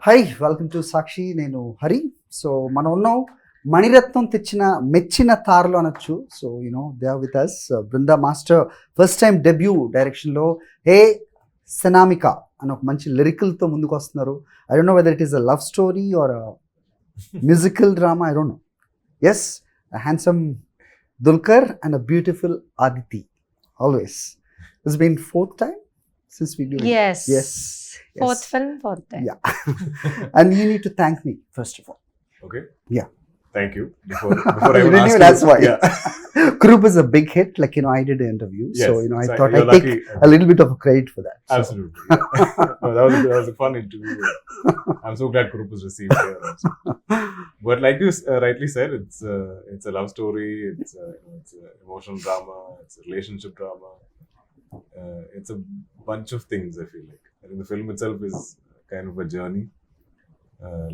Hi welcome to సాక్షి. నేను Hari. So మనం ఉన్నాం మణిరత్నం తెచ్చిన మెచ్చిన తారలు అనొచ్చు. So they are with us. Brinda master first time debut డైరెక్షన్లో హే సినామిక అని ఒక మంచి లిరికల్తో ముందుకు వస్తున్నారు. I don't know whether it is a love story or musical drama, I don't know. Yes, handsome Dulquer and a beautiful Aditi. Always. It's been fourth time since we do it. Yes. Fourth film, fourth time. Yeah. And you need to thank me first of all. Okay. Yeah. Thank you. Before I You even ask knew you. that's why. Yeah. Group is a big hit. Like, I did an interview. Yes. So, I So thought you're I'd take lucky. a little bit of a credit for that. So. Absolutely. Yeah. No, that was a fun interview. I'm so glad Group was received here also. But like you rightly said, it's a love story. It's it's a emotional drama. It's a relationship drama. It's a bunch of things. I feel like. I think the film itself is kind of a journey.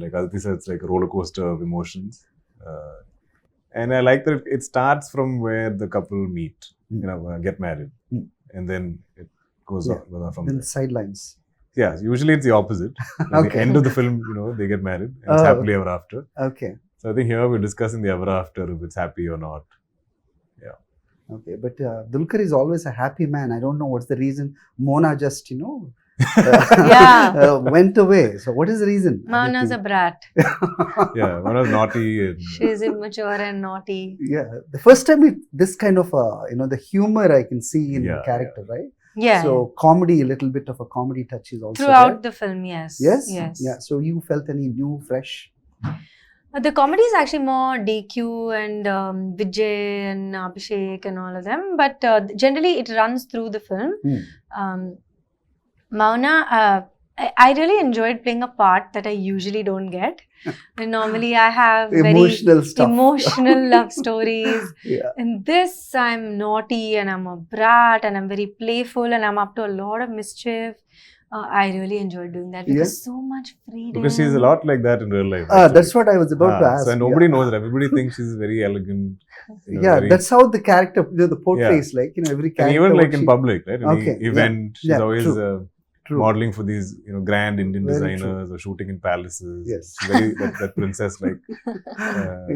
Like Aditi said, it's like a roller coaster of emotions. And I like that it starts from where the couple meet, get married, and then it goes on from Then there. sidelines. Yeah, usually it's the opposite. At Okay. the end of the film, they get married and it's happily ever after. Okay. So I think here we're discussing the ever after, if it's happy or not. Okay. But Dulquer is always a happy man. I don't know what's the reason. Mona just, Yeah. went away. So what is the reason? Mana's a brat. Yeah, one was naughty and She's immature and naughty. Yeah. The first time this kind of, the humor I can see in the Yeah, character, right? Yeah. So comedy, a little bit of a comedy touch is also Throughout there. the film, yes. Yes? Yes. Yeah. So you felt any new, fresh? The comedy is actually more DQ and Vijay and Abhishek and all of them. But generally it runs through the film. Mauna, I really enjoyed playing a part that I usually don't get. And normally I have Emotional very stuff. emotional love stories. Yeah. In this, I'm naughty and I'm a brat and I'm very playful and I'm up to a lot of mischief. I really enjoyed doing that because so much freedom. because she's a lot like that in real life. That's what I was about to ask. So nobody knows her. Everybody thinks she's very elegant. Yeah, very- that's how the character, the portrays, like, every and character. even what like in she- public, right? In Okay, the event, she's Yeah, always True. modeling for these, grand Indian Very designers or shooting in palaces. Yes. She's very that princess like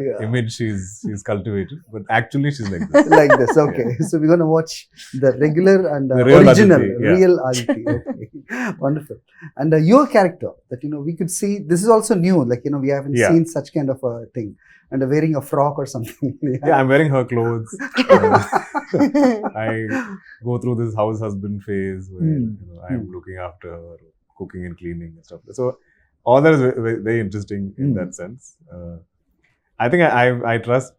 Yeah. image she's cultivated, but actually she's like this. Like this. Okay. So we're going to watch the regular and The real original, Aditi, yeah. real Aditi. Okay. Wonderful. And your character that, we could see, this is also new. Like, we haven't Yeah. seen such kind of a thing. And wearing a frock or something. Yeah, I'm wearing her clothes. I go through this house husband phase where I'm looking after her, cooking and cleaning and stuff. So all that is very, very interesting in that sense. I think I trust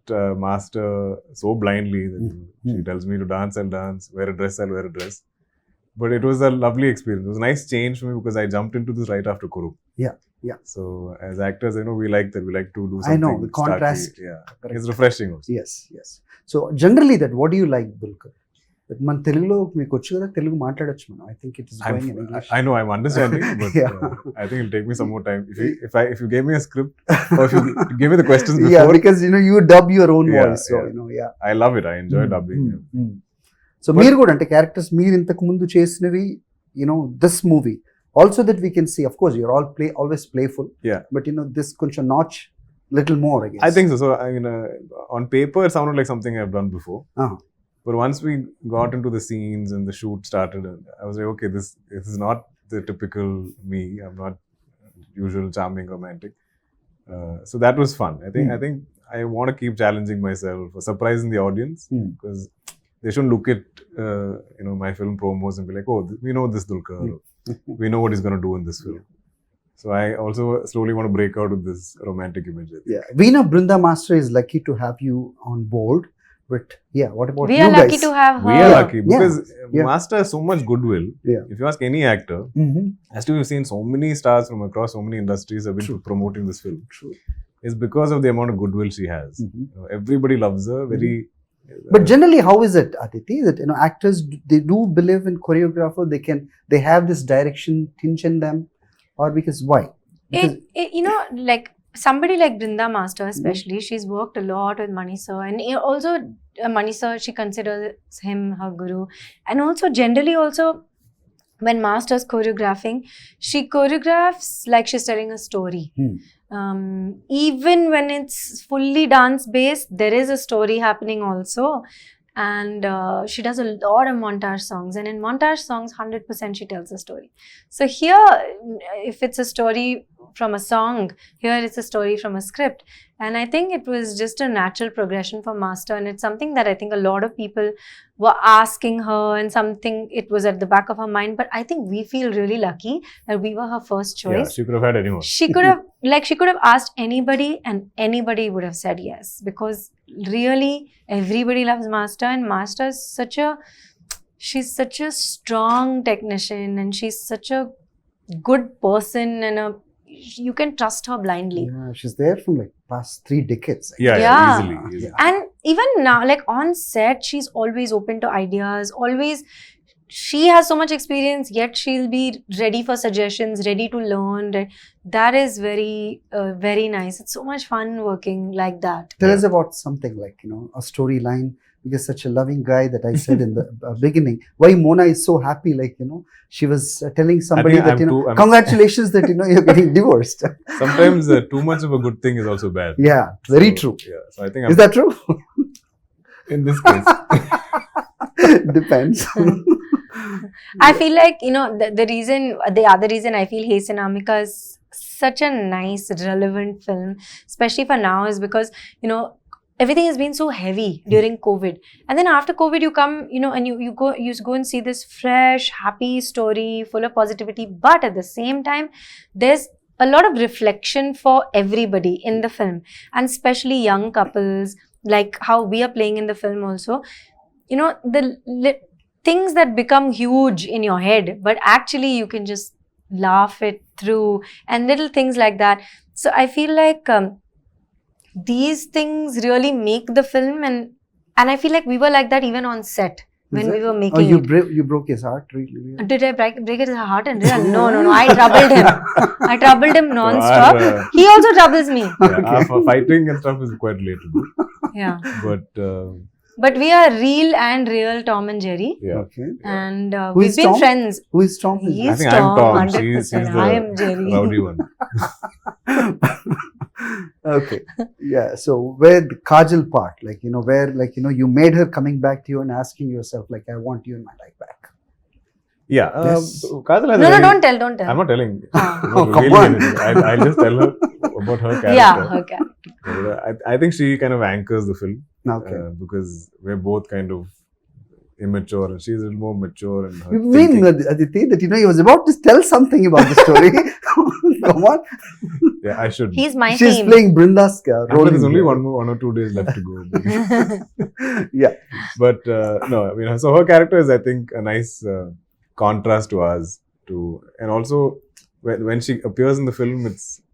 Master so blindly that she tells me to dance, I'll dance, wear a dress, I'll wear a dress. But it was a lovely experience. It was a nice change for me because I jumped into this right after Kuru. Yeah. So as actors, we like that. We like to do I something. know, the contrast. starkly. Yeah, Correct. it's refreshing also. Yes. So generally that, what do you like, Dulquer? That మన తెలుగులో మీకు వచ్చు కదా, తెలుగు మాట్లాడొచ్చు మనం. I think it is going in English. I know, I'm understanding, but Yeah. I think it'll take me some more time. If you gave me a script or if you give me the questions before, Yeah, because you dub your own Yeah, voice. So, yeah. I love it. I enjoy dubbing. So మీరు కూడా అంటే characters మీరు ఇంతకు ముందు చేసినవి, this movie also that we can see, of course you're always playful, Yeah. But this కొంచెం notch little more, I guess. I think so. So I mean, on paper, it sounded like something I've done before. Uh-huh. But once we got into the scenes and the shoot started, I was like, okay, this is not the typical me. I'm not usual charming romantic. So that was fun. I think I want to keep challenging myself or surprising the audience because they shouldn't look at my film promos and be like, oh, we know this Dulquer. We know what he's going to do in this film. So I also slowly want to break out of this romantic image. I think. Yeah, we know Brinda Master is lucky to have you on board, but what about We you are guys? lucky to have her. We are lucky because Yeah. Master has so much goodwill. Yeah. If you ask any actor, as to we've seen so many stars from across so many industries have been promoting this film. True. It's because of the amount of goodwill she has. Everybody loves her. Very. But generally, how is it, Aditi, that actors, they do believe in choreographer, they have this direction tinge in them, or because why? Because, Like somebody like Brinda Master especially, she's worked a lot with Mani sir, and also Mani sir, she considers him her guru, and also generally also when Master's choreographing, she choreographs like she's telling a story. Even when it's fully dance based, there is a story happening also. And she does a lot of montage songs, and in montage songs 100% she tells a story. So here, if it's a story from a song, here it's a story from a script. And I think it was just a natural progression for Master, and it's something that I think a lot of people were asking her, and something it was at the back of her mind. But I think we feel really lucky that we were her first Yeah, choice. she could have had anyone. She could have asked anybody, and anybody would have said yes, because really everybody loves Master, and Master is she's such a strong technician, and she's such a good person, and you can trust her blindly. Yeah, she's there from like past 3 decades. Yeah, Yeah. easily. And even now, like on set, she's always open to ideas, always. She has so much experience, yet she'll be ready for suggestions, ready to learn. That is very, very nice. It's so much fun working like that. Tell us about something like, a storyline, because such a loving guy that I said in the beginning. Why Mona is so happy, like, she was telling somebody think that, I'm congratulations that, you're getting divorced. Sometimes too much of a good thing is also bad. Yeah, very So, true. Yeah, so I think Is that true? in this case. Depends. I feel like, the other reason I feel Hey Sinamika is such a nice, relevant film, especially for now, is because, everything has been so heavy during COVID. And then after COVID, you come, and you go and see this fresh, happy story full of positivity. But at the same time, there's a lot of reflection for everybody in the film, and especially young couples, like how we are playing in the film also. Things that become huge in your head, but actually you can just laugh it through, and little things like that. So I feel like these things really make the film, and I feel like we were like that even on set when we were making it. You broke his heart, really? Did I break his heart in real? No. I troubled him. I troubled him non-stop. He also troubles me. Yeah, for fighting and stuff is quite relatable. Yeah. But we are real Tom and Jerry. yeah. Okay. And Who we've is been Tom? friends. Who is Tom? He I is think I'm Tom. 100%. She's the I am Jerry. rowdy one. Okay. Yeah. So where the Kajal part, like, where, like, you made her coming back to you and asking yourself, like, I want you in my life back. Yeah. Yes. Kajal has No, don't tell. I'm not telling. Ah. I'm not Oh, come revealing on. anything. I'll just tell her about her character. Yeah, okay. I think she kind of anchors the film Okay. because we're both kind of immature, and she's a little more mature in her You mean, thinking. Aditi, that, he was about to tell something about the story? Come on. Yeah, I should. He's my She's team. playing Brinda's role. There's in only here. 1 or 2 days left to go. Yeah. But no, I mean, so her character is, I think, a nice contrast to us. And also, when she appears in the film,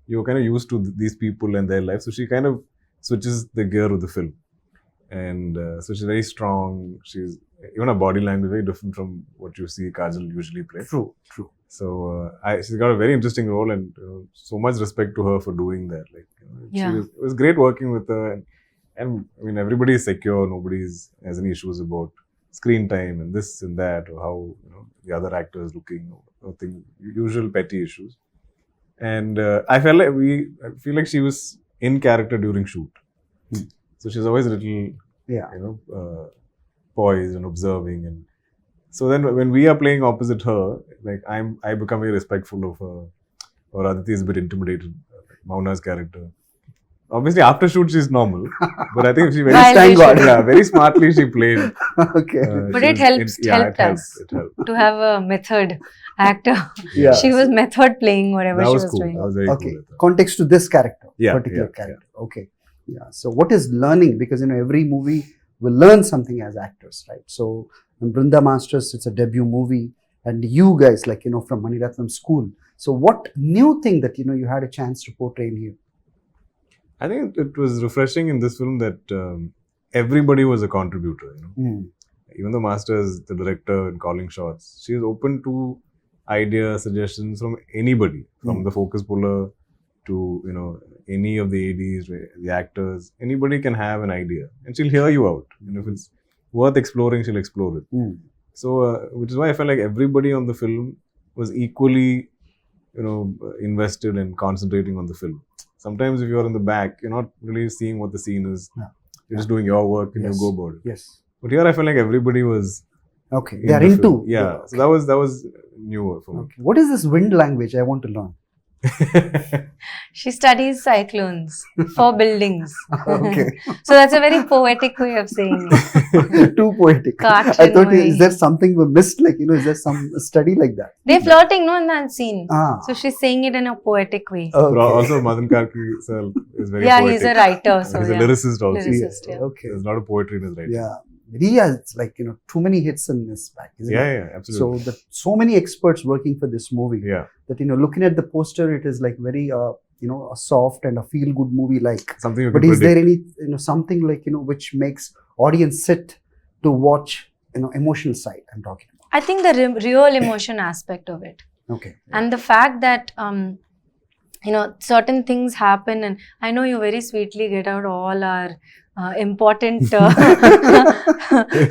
you're kind of used to these people and their lives. So she kind of switches the gear of the film. And so she's very strong. Even her body language is very different from what you see Kajal usually play. True. So she's got a very interesting role, and so much respect to her for doing that. Like, Yeah. it was great working with her, and I mean, everybody is secure. Nobody has any issues about screen time and this and that, or how the other actor is looking, or usual petty issues. And I feel like she was in character during shoot. So she's always a little, poised and observing, and so then when we are playing opposite her, like I become very respectful of her, or Aditi is a bit intimidated, Mauna's character. Obviously, after shoot she's normal, but I think she Thank God. very smartly she played. Okay. But it helped us. It helped. To have a method actor. Yeah. She was method playing whatever That she was was cool. doing. That was very Okay. cool. Context to this character. Yeah, Particular yeah, character. Okay. Yeah. So what is learning? Because every movie will learn something as actors, right? So in Brinda Masters, it's a debut movie, and you guys, like, from Mani Ratnam School. So what new thing that you had a chance to portray in here? I think it was refreshing in this film that everybody was a contributor. Even the Master is the director and calling shots. She is open to ideas, suggestions from anybody, from the focus puller to any of the ADs, the actors. Anybody can have an idea, and she'll hear you out. And if it's worth exploring, she'll explore it. So, which is why I felt like everybody on the film was equally, invested and concentrating on the film. Sometimes if you're in the back, you're not really seeing what the scene is. Yeah. You're just doing your work and Yes. you go about it. Yes. But here I felt like everybody was Okay. in They are the into. film. Yeah. Okay. So that was newer for me. Okay. What is this wind language? I want to learn. She studies cyclones for buildings. Okay. So that's a very poetic way of saying it. Too poetic. Kaachin I thought, way. is there something we missed? Like, is there some study like that? They're flirting, no, in that scene. Ah. So she's saying it in a poetic way. But Okay. also Madan Karki sir is very Yeah, poetic. he's a writer. So He's a yeah. lyricist also. Lyricist, yeah. Okay. There's a lot of poetry in his writing. Yeah. He has like, too many hits in his back, isn't Yeah, it? yeah, absolutely. So many experts working for this movie Yeah. that, looking at the poster, it is like very, a soft and a feel good movie like. Something you can But is predict. there any, something like, which makes audience sit to watch, emotional side I'm talking about? I think the real emotion aspect of it. Okay. And the fact that, certain things happen, and I know you very sweetly get out all our important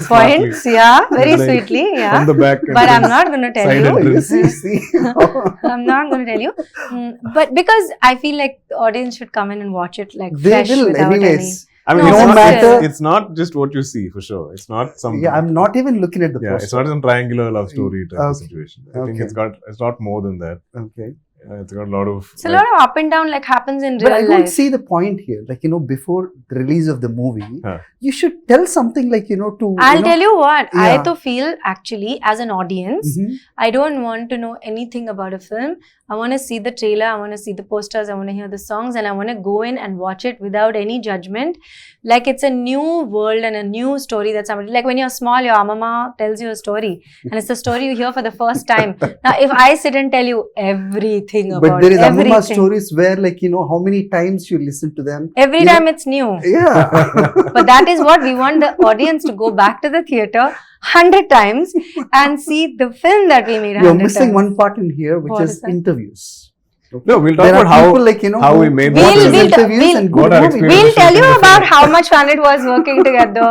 points, yeah, very It's like sweetly, yeah. From the back. But I'm not going to tell Side you. Oh, entrance. see. I'm not going to tell you. But because I feel like the audience should come in and watch it like They fresh will without anyways. I mean, No, it's, no not, matter- it's not just what you see for sure. It's not some. Yeah, I'm not even looking at the Yeah, poster. it's not some triangular love story type of Okay. situation. I think Okay. it's not more than that. Okay. It's got a lot of. It's a lot of up and down like happens in But I real don't life. see the point here. Like, before the release of the movie, Huh. you should tell something like, to. I'll tell you what, I Yeah. to feel actually as an audience, Mhm. I don't want to know anything about a film. I want to see the trailer, I want to see the posters, I want to hear the songs, and I want to go in and watch it without any judgment. Like it's a new world and a new story that somebody, like when you're small, your mama tells you a story, and it's the story you hear for the first time. Now, if I sit and tell you everything about But there is Amma everything, stories where, like, how many times you listen to them. every you know- time it's new. Yeah. But that is what we want the audience to go back to the theatre 100 times and see the film that we made 100 You're missing times. one part in here, which What is is that? interviews. No, we'll talk There are about how people like, how who we made watch We'll- these we'll- interviews we'll- and what good our movies. experience We'll tell you Shooting the about film. how much fun it was working together,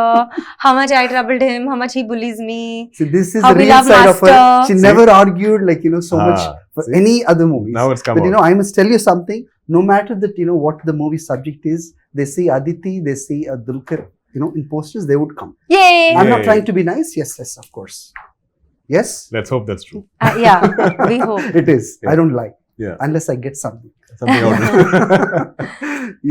how much I troubled him, how much he bullies me. See, this is How the we real love side of her. Master. She See? never argued like, so much Ah, for see? any other movies. Now it's come But, out. I must tell you something. No matter that, what the movie subject is, they see Aditi, they see a Dulquer, in posters, they would come. Yay! I'm not Yay. trying to be nice. Yes, of course. Yes, Let's hope that's true. Yeah, we hope. it is. Yeah. I don't lie Yeah, unless I get something. something out.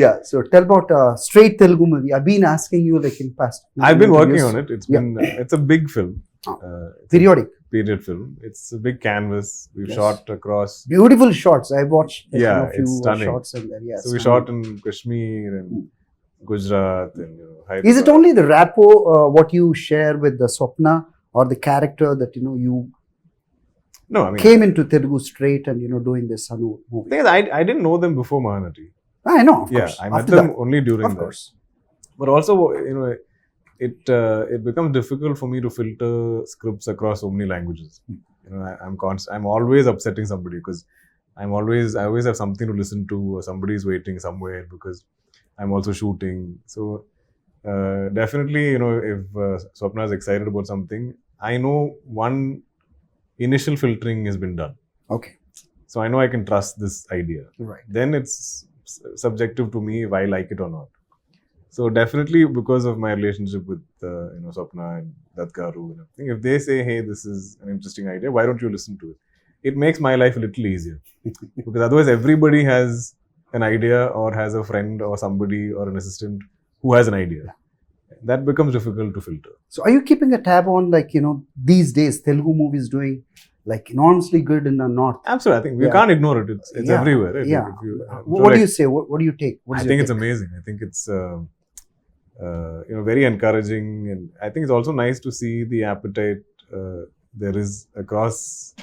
Yeah. So tell about straight Telugu movie. I've been asking you like in past. I've been working on it. Yeah. It's a big film. Oh. It's a Periodic, period film. It's a big canvas. We've Yes. shot across. beautiful shots. I watched like, Yeah, a few it's stunning. shots in there. Yes. So we shot in Kashmir and Gujarat and Hyderabad. Is it only the rapport what you share with the Swapna or the character that you No, I mean, came into Telugu straight and doing this Hanu the movie? thing is, I didn't know them before Mahanati. I know, of Yeah, course. I met After them that, only during of that. course. But also, it becomes difficult for me to filter scripts across so many languages. I'm always upsetting somebody because I always have something to listen to, or somebody's waiting somewhere because I'm also shooting. So definitely, if Swapna is excited about something, I know one initial filtering has been done. Okay, So I know I can trust this idea. right. Then it's subjective to me if I like it or not. So definitely because of my relationship with Swapna and Datgaru and everything, if they say, hey, this is an interesting idea, why don't you listen to it? It makes my life a little easier. Because otherwise everybody has an idea or has a friend or somebody or an assistant who has an idea. That becomes difficult to filter. So are you keeping a tab on like, these days Telugu movies doing like enormously good in the north? Absolutely. I think we Yeah. can't ignore it. It's Yeah. everywhere. Right? Yeah. If you, What do you say? What do you take? What I is think your it's take? amazing. I think it's very encouraging, and I think it's also nice to see the appetite there is across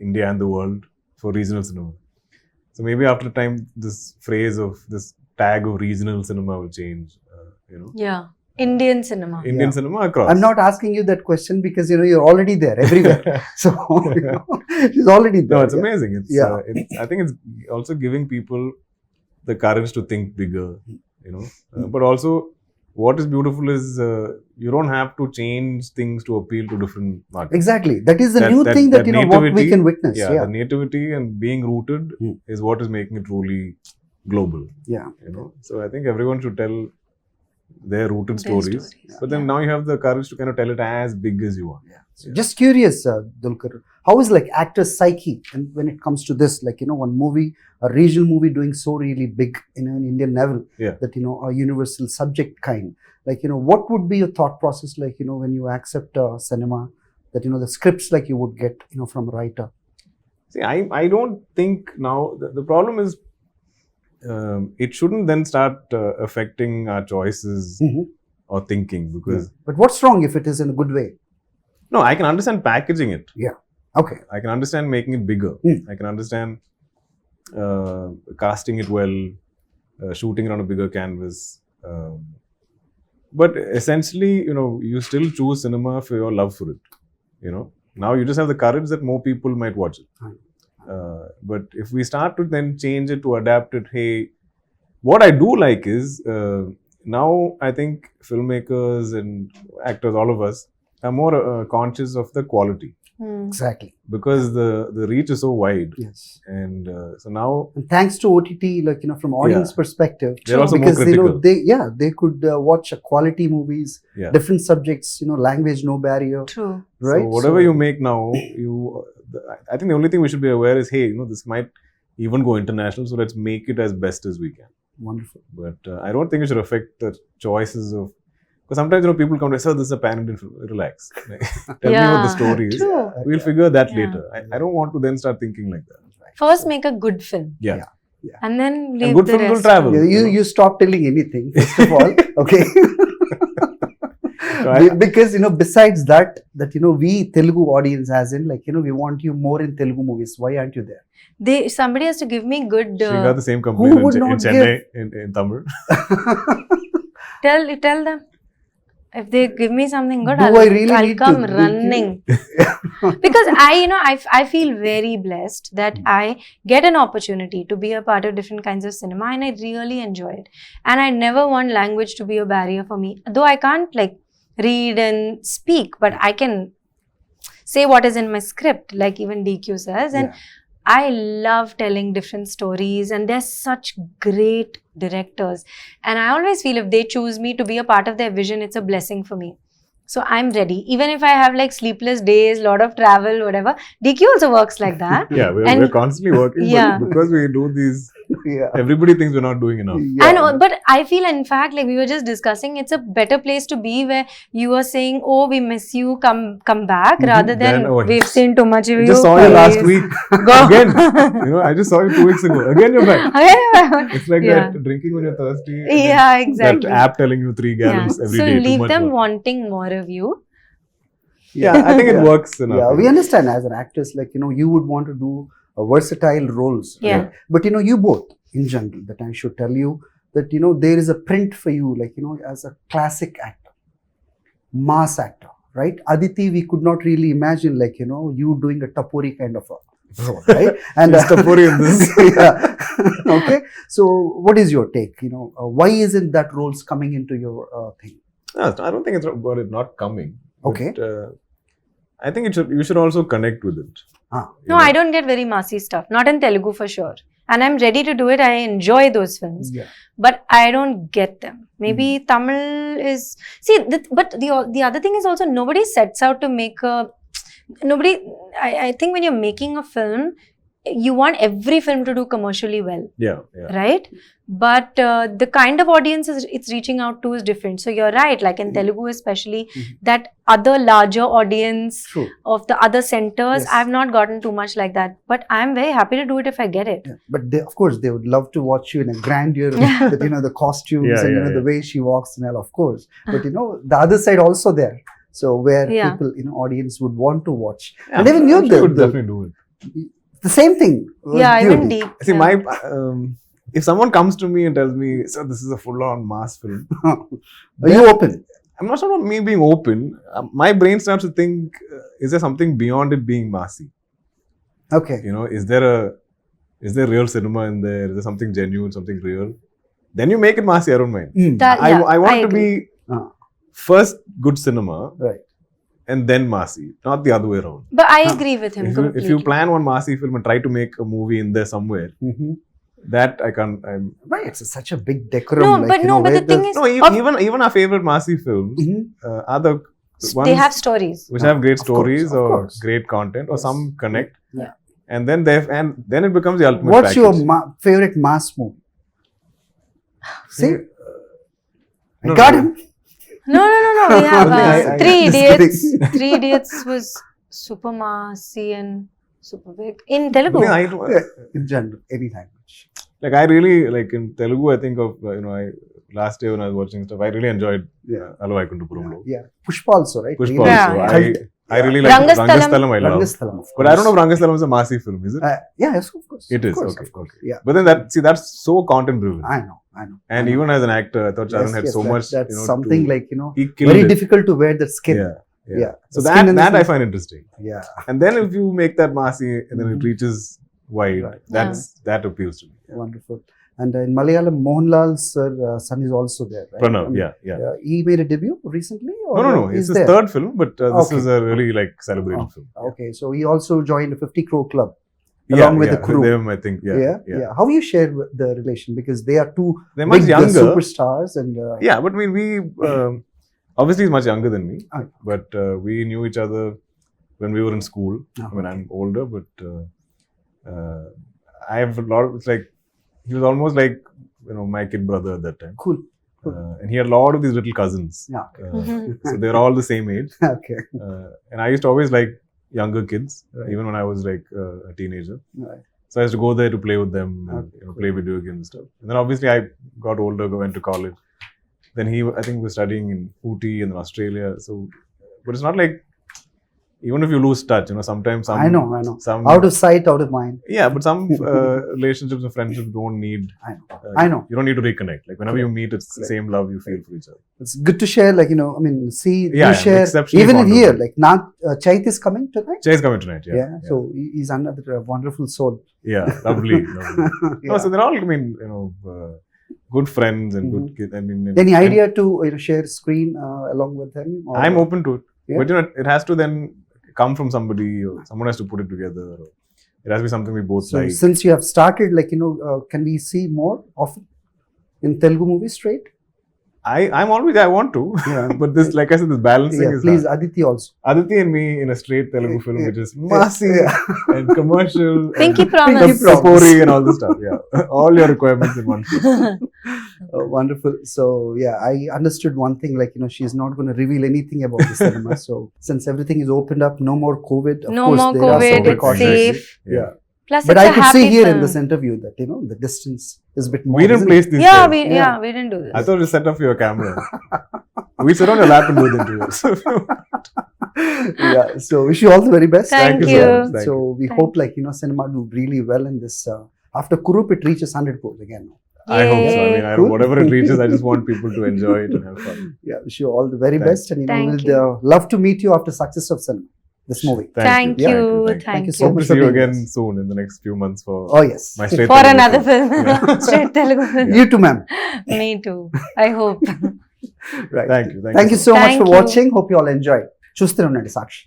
India and the world for regional cinema. So maybe after time, this phrase of this tag of regional cinema will change. Yeah, Indian cinema. Indian Yeah. cinema across. I'm not asking you that question because you're already there everywhere. So she's already there. No, it's yeah. amazing. It's, Yeah. I think it's also giving people the courage to think bigger, but also what is beautiful is you don't have to change things to appeal to different markets. Exactly. That is the new thing that, what we nativity- can witness. Yeah, Yeah. the nativity and being rooted Hmm. is what is making it truly global. Yeah. So I think everyone should tell their rooted Their stories. stories. But then Yeah. now you have the courage to kind of tell it as big as you want. So just curious, Dulquer, how is like actor's psyche and when it comes to this, like, one movie, a regional movie doing so really big in an Indian level, Yeah. that, a universal subject kind, like, what would be your thought process, like, when you accept cinema, that, the scripts like you would get, from a writer? See, I don't think now, the problem is it shouldn't then start affecting our choices Mhm. or thinking, because But what's wrong if it is in a good way? no, I can understand packaging it. Okay. I can understand making it bigger. Hmm. I can understand casting it well, shooting it on a bigger canvas. But essentially, you still choose cinema for your love for it. Now you just have the courage that more people might watch it. But if we start to then change it to adapt it, hey, what I do like is now I think filmmakers and actors, all of us, are more conscious of the quality, Exactly. because the reach is so wide. Yes. And so now, And thanks to OTT, like, from audience perspective, they're also more because critical. they could watch a quality movies, Yeah. different subjects, language no barrier, True. right? So whatever you make now, I think the only thing we should be aware is, hey, this might even go international, so let's make it as best as we can. Wonderful. But I don't think it should affect the choices of, because sometimes people come to say, "Oh, this is a pan-Indian film." Relax. Tell me what the story is. True. We'll figure that Yeah. later. I don't want to then start thinking like that. First, make a good film, Yeah. and then And leave good the films will rest. travel. Yeah, you stop telling anything, first of all. Okay. So I- Because besides that we Telugu audience, as in, like, we want you more in Telugu movies. Why aren't you there? Somebody has to give me good. she got the same complaint would in not Chennai, in Tamil. Tell them. If they give me something good, Do I'll, I really I'll need come to give you- running. Because I feel very blessed that I get an opportunity to be a part of different kinds of cinema, and I really enjoy it. And I never want language to be a barrier for me. Though I can't like read and speak, but I can say what is in my script, like even DQ says. And I love telling different stories, and they're such great directors. And I always feel if they choose me to be a part of their vision, it's a blessing for me. So I'm ready. Even if I have like sleepless days, lot of travel, whatever. DQ also works like that. Yeah, And- we're constantly working, Yeah. but because we do these, Yeah. everybody thinks we're not doing enough. Yeah. But I feel, in fact, like we were just discussing, it's a better place to be where you are saying, "Oh, we miss you, come back," rather than Then, oh, we've seen too much of I you. just saw you last please week. Go. Again. I just saw you 2 weeks ago. Again, you're back. It's like Yeah. that drinking when you're thirsty. and then Yeah, exactly. That app telling you 3 gallons every So day. Too leave much them water. wanting more of you. Yeah, I think it Yeah. works enough. Yeah, we understand as an actress, like, you would want to do versatile roles. Yeah. Right? But, you both, in general, that I should tell you that, there is a print for you, like, as a classic actor, mass actor, right? Aditi, we could not really imagine, like, you doing a Tapori kind of a role, right? And She's Tapori in this. Yeah. Okay. So, what is your take? Why isn't that roles coming into your thing? No, I don't think it's about it not coming. Okay. But, I think you should also connect with it. Ah. You No, know? I don't get very massy stuff. Not in Telugu for sure. And I'm ready to do it. I enjoy those films. Yeah. But I don't get them. Maybe Tamil is... See, but the other thing is also nobody sets out to make a... Nobody... I think when you're making a film, you want every film to do commercially well. Yeah. Right? But the kind of audience it's reaching out to is different. So you're right, like in Telugu especially, that other larger audience True. of the other centers, Yes. I've not gotten too much like that. But I'm very happy to do it if I get it. Yeah. But of course, they would love to watch you in a grandeur, that, the costumes Yeah, and, yeah, the way she walks and all, of course. But, the other side also there. So, where Yeah. people, audience would want to watch. Yeah, And even you, I'm sure you would definitely do it. the same thing. with Yeah, you, even Deep. deep. See, yeah. if someone comes to me and tells me, "So this is a full-on mass film," Are you open? I'm not sure about me being open. My brain starts to think, is there something beyond it being massy? Okay. Is there real cinema in there? Is there something genuine, something real? then you make it massy. I don't mind. That- I want to agree. be Ah. first good cinema Right. and then massy, not the other way around. But I agree with him If completely. you plan one massy film and try to make a movie in there somewhere, Mhm. that I can't. Right. It's such a big decorum. No, like, but you no, know, but where the thing is, No, of- even our favorite massy films Mhm. are the ones they have stories. which have great Of course, stories of or course. great content or Yes. some connect. Yeah. And then it becomes the ultimate What's package. your favorite mass movie? See, I No, got no. him. No. We have I- Three Just Idiots. kidding. Three Idiots was super massy and super big in Telugu. No, I don't- Yeah, in general, any language. Like I really like in Telugu. I think of I last year when I was watching stuff, I really enjoyed Yeah. Alu Vaikuntapuramlo. Yeah. Pushpa also, right? Pushpa Really Yeah, also. yeah. I really like Rangasthalam. Rangasthalam. I love. Rangasthalam, of But I don't know if course. Rangasthalam is a massy film, is it? Yeah, yes, of course. It is, Of course, okay, of course. okay. Yeah. But then that's so content driven. I know. And even as an actor, I thought Charan Yes, had yes, so that- much. That's to- something like, he killed very it. difficult to wear that skin. Yeah. Yeah. So The skin in that the I sense- find interesting. Yeah. And then if you make that massy and then it Mhm. reaches wide, Right. that appeals to me. Wonderful. And in Malayalam, Mohanlal's son is also there, right? Pranav, I mean, yeah. He made a debut recently? Or No. he's It's his there? third film, but this Okay. is a really like celebrated film. Okay, so he also joined the 50 Crore Club along with the crew. With them, I think. Yeah. How you share the relation? Because they are two They're much big younger. superstars, and Yeah, but I mean, we obviously he's much younger than me, Okay. but we knew each other when we were in school. I mean, I'm older, but I have a lot of. It's like he was almost like my kid brother at that time, cool. and he had a lot of these little cousins. Yeah. So they're all the same age, Okay. and I used to always like younger kids, Right. even when I was like a teenager. Right. So I used to go there to play with them and Okay. play video games and stuff. And then obviously I got older, went to college. Then I think was studying in Ooty and then Australia. So, but it's not like even if you lose touch, sometimes some I know. some Out of sight, out of mind. yeah, but some relationships and friendships don't need. I know. You don't need to reconnect. Like whenever you meet, it's the same love you feel for each other. It's good to share. Like I mean, see, Yeah, you I'm share exceptionally even fond of here. him. Like Chait is coming tonight. Jay's coming tonight. Yeah. Yeah. So he's another wonderful soul. Yeah, lovely. lovely. No, Yeah. so they're all. I mean, good friends and good kids. I mean, Any and idea to share screen along with him? Or- I'm open to it, Yeah. but it has to then come from somebody, or someone has to put it together. Or it has to be something we both So like. since you have started, like can we see more often in Telugu movies straight? I'm always I want to, Yeah. but this, like I said, this balancing Yeah, is please, hard. Aditi also. Aditi and me in a straight Telugu film, Yeah. which is massy and commercial, Pinky and promise. Pinky promise. sapori and all this stuff. Yeah, all your requirements in one film. Wonderful. So yeah, I understood one thing. Like she's not going to reveal anything about the cinema. So since everything is opened up, no more COVID. Of No course, more there are COVID, some it's precautions. safe. Yeah. Plus, But it's I a could happy see here film. in this interview that the distance is a bit more. We didn't isn't place it? these. Yeah, chairs. we didn't do this. I thought you set up your camera. We sit on your lap and do the interviews. Yeah. So wish you all the very best. Thank you so you. much. Thank So we Thank hope cinema do really well in this. After Kurup, it reaches 100 crores again. I hope so. I mean, Cool. whatever it reaches, I just want people to enjoy it and have fun. Yeah, wish you all the very Thank best, and Thank we'll you. love to meet you after success of cinema. This movie. Thank Yeah, you. thank Thank you you. so Hope much to see for you being again with us. soon in the next few months for Oh yes. my straight For Telugu another film. film. Yeah. Straight Telugu film. You too, ma'am. Me too. I hope. Right. Thank you. Thank you so much Thank for you. watching. Hope you all enjoyed. చూస్తూనే ఉండండి సాక్షి.